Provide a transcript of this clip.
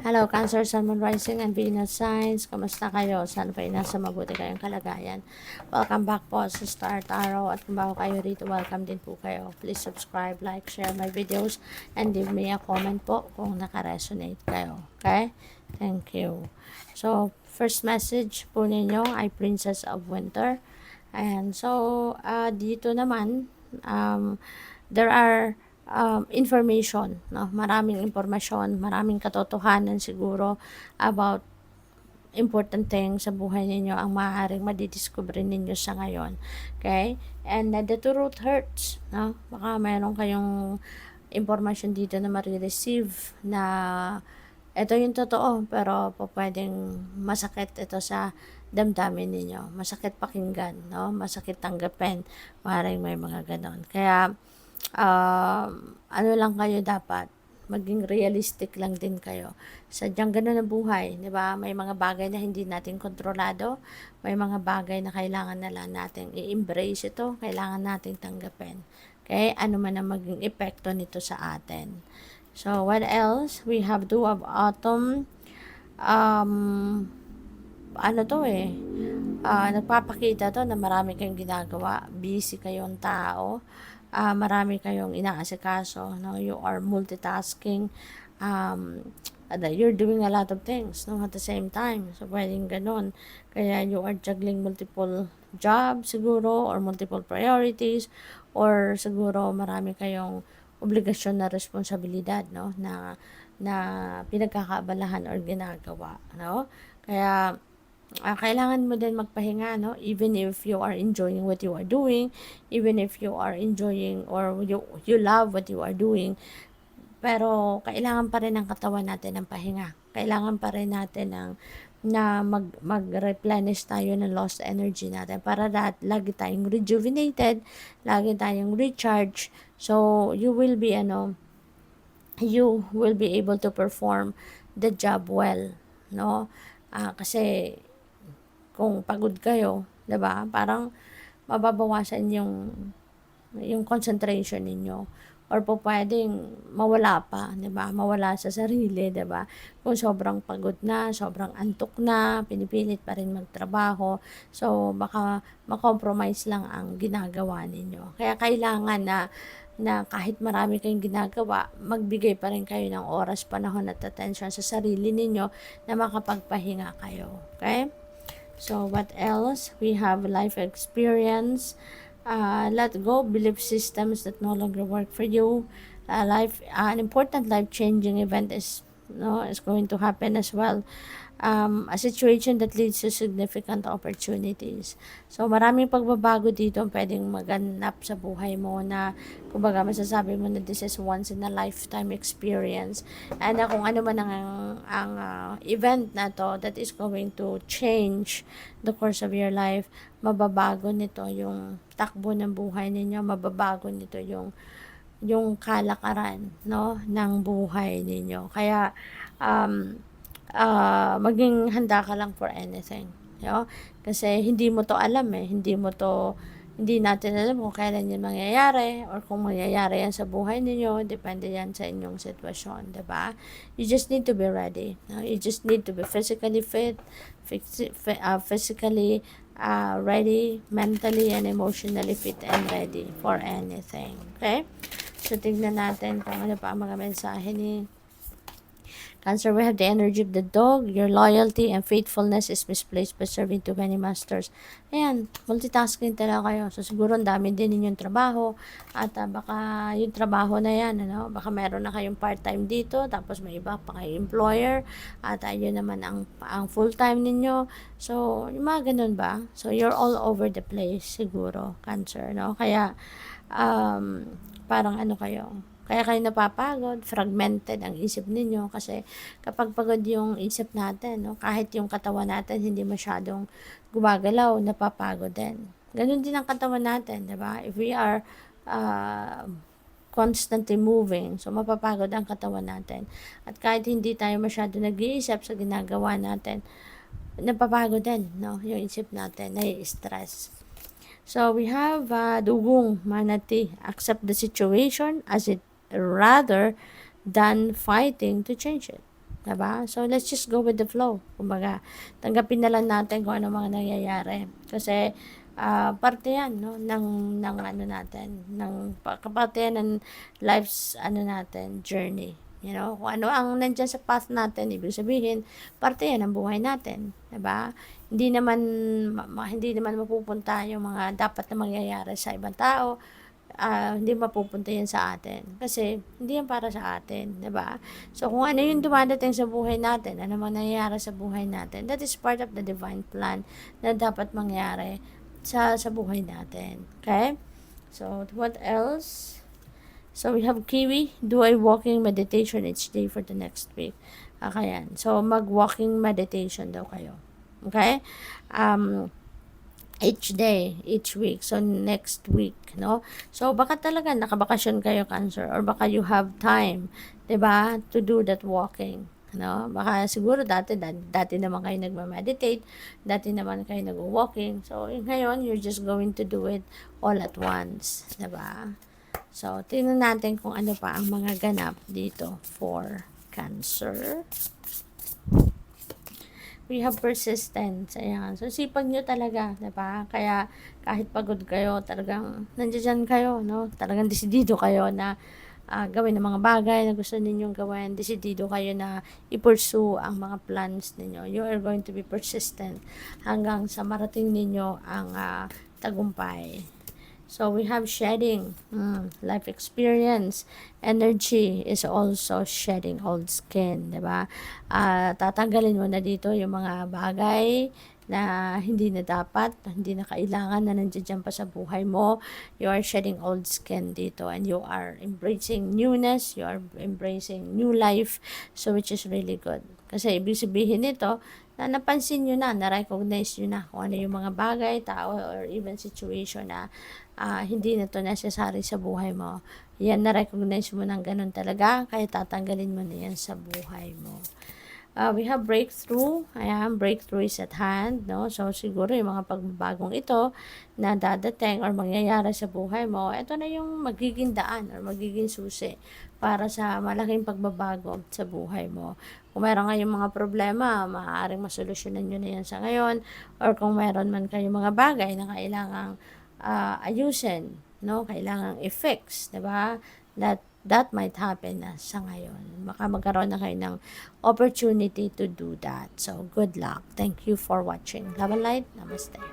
Hello, Cancer, Sun, Moon, Rising, and Venus signs. Kamusta kayo? Sana pa nasa mabuti kayong kalagayan. Welcome back po sa Star Tarot. At kung bago kayo rito, welcome din po kayo. Please subscribe, like, share my videos, and leave me a comment po kung naka-resonate kayo. Okay? Thank you. So, first message po ninyo ay Princess of Winter. And so, dito naman, there are information, no? Maraming impormasyon, maraming katotohanan siguro about important things sa buhay ninyo ang maaaring madidiscover ninyo sa ngayon. Okay? And the truth hurts, no? Baka mayroon kayong impormasyon dito na marireceive na ito yung totoo, pero po pwedeng masakit ito sa damdamin ninyo. Masakit pakinggan, no? Masakit tanggapin. Maaaring may mga ganon. Kaya, ano lang kayo dapat, maging realistic lang din kayo. Sadyang ganun ang buhay, di ba? May mga bagay na hindi natin kontrolado, may mga bagay na kailangan na lang natin i-embrace ito, kailangan natin tanggapin. Okay? Ano man ang maging epekto nito sa atin. So, what else? We have Two of Autumn. Ano to nagpapakita to na marami kayong ginagawa, busy kayong tao, marami kayong inaasikaso, no? You are multitasking, you're doing a lot of things, no, at the same time. So, pwedeng ganun. Kaya you are juggling multiple jobs siguro, or multiple priorities, or siguro marami kayong obligasyon na responsibilidad, no, na pinagkakaabalahan or ginagawa, no? Kaya kailangan mo din magpahinga, no? Even if you are enjoying what you are doing, even if you are enjoying or you love what you are doing, pero kailangan pa rin ng katawan natin ng pahinga. Kailangan pa rin natin mag-replenish tayo ng lost energy natin para lagi tayong rejuvenated, lagi tayong recharge. So, you will be able to perform the job well, no? Kasi kung pagod kayo, 'di ba? Parang mababawasan yung concentration ninyo, or po pwedeng mawala pa, 'di ba? Mawala sa sarili, 'di ba? Kung sobrang pagod na, sobrang antok na, pinipilit pa rin magtrabaho, so baka ma-compromise lang ang ginagawa ninyo. Kaya kailangan na kahit marami kayong ginagawa, magbigay pa rin kayo ng oras, panahon at attention sa sarili ninyo na makapagpahinga kayo. Okay? So, what else? We have life experience. Let go belief systems that no longer work for you. An important life-changing event is going to happen as well. A situation that leads to significant opportunities. So, maraming pagbabago dito ang pwedeng maganap sa buhay mo na, kumbaga, masasabi mo na this is once in a lifetime experience. And kung ano man ang event na to that is going to change the course of your life, mababago nito yung takbo ng buhay ninyo, mababago nito yung kalakaran, no, ng buhay ninyo. Kaya, maging handa ka lang for anything, no? Kasi hindi mo to alam hindi natin alam kung kailan yan mangyayari, or kung mangyayari yan sa buhay ninyo, depende yan sa inyong sitwasyon, 'di ba? You just need to be ready, no? You just need to be physically fit, physically ready, mentally and emotionally fit and ready for anything, okay? So, tignan natin kung ano pa ang mga mensahe ni Cancer. We have the energy of the dog. Your loyalty and faithfulness is misplaced by serving too many masters. Ayan, multitasking talaga kayo. So, siguro ang dami din ninyong trabaho. At baka yung trabaho na yan, baka meron na kayong part-time dito, tapos may iba pa kayong employer. At yun naman ang full-time ninyo. So, yung mga ganun ba? So, you're all over the place, siguro, Cancer, no? Kaya, parang kaya kayo napapagod, fragmented ang isip ninyo, kasi kapag pagod yung isip natin, no, kahit yung katawan natin hindi masyadong gumagalaw, napapagod din. Ganun din ang katawan natin, di ba? If we are constantly moving, so mapapagod ang katawan natin. At kahit hindi tayo masyado nag-iisip sa ginagawa natin, napapagod din, no, yung isip natin, nai-stress. So, we have Dugong Manati. Accept the situation as it rather than fighting to change it. Diba? So, let's just go with the flow. Kumbaga, tanggapin na lang natin kung ano mga nangyayari. Kasi, parte yan, no? Ng ano natin, parte yan ng life's, ano natin, journey. You know, kung ano ang nandyan sa path natin, ibig sabihin, parte yan ng buhay natin. Diba? Hindi naman mapupunta yung mga dapat na mangyayari sa ibang tao, hindi mapupunta yan sa atin. Kasi, hindi yan para sa atin, di ba? So, kung ano yung dumadating sa buhay natin, ano man nangyayari sa buhay natin, that is part of the divine plan na dapat mangyari sa buhay natin. Okay? So, what else? So, we have Kiwi. Do a walking meditation each day for the next week. Kaya so, mag-walking meditation daw kayo. Okay? Each day, each week. So, next week, no? So, baka talaga nakabakasyon kayo, Cancer, or baka you have time, 'di ba, to do that walking, no? Baka siguro dati naman kayo nagma-meditate, dati naman kayo nag-walking. So, ngayon, you're just going to do it all at once, 'di ba? So, tingnan natin kung ano pa ang mga ganap dito for Cancer. We have persistence. Ayan. So, sipag nyo talaga, diba? Kaya, kahit pagod kayo, talagang nandiyan kayo, no? Talagang desidido kayo na gawin ng mga bagay na gusto ninyong gawin. Desidido kayo na i-pursue ang mga plans ninyo. You are going to be persistent hanggang sa marating ninyo ang tagumpay. So, we have shedding, life experience. Energy is also shedding old skin, diba? Tatanggalin mo na dito yung mga bagay na hindi na dapat, hindi na kailangan na nandiyan pa sa buhay mo. You are shedding old skin dito and you are embracing newness, you are embracing new life, so which is really good. Kasi ibig sabihin nito, na napansin nyo na-recognize nyo na kung ano yung mga bagay, tao, or even situation na hindi na to necessary sa buhay mo. Yan, na-recognize mo ng ganun talaga, kaya tatanggalin mo na yan sa buhay mo. We have breakthrough. Ayan, breakthrough is at hand, no? So, siguro yung mga pagbabagong ito na dadating or mangyayari sa buhay mo, ito na yung magiging daan or magiging susi para sa malaking pagbabago sa buhay mo. Kung meron kayong mga problema, maaaring masolusyonan nyo na yan sa ngayon, or kung meron man kayong mga bagay na kailangang ayusin, no? Kailangang i-fix, diba? That might happen na sa ngayon. Baka magkaroon na kayo ng opportunity to do that. So, good luck. Thank you for watching. Love and light. Namaste.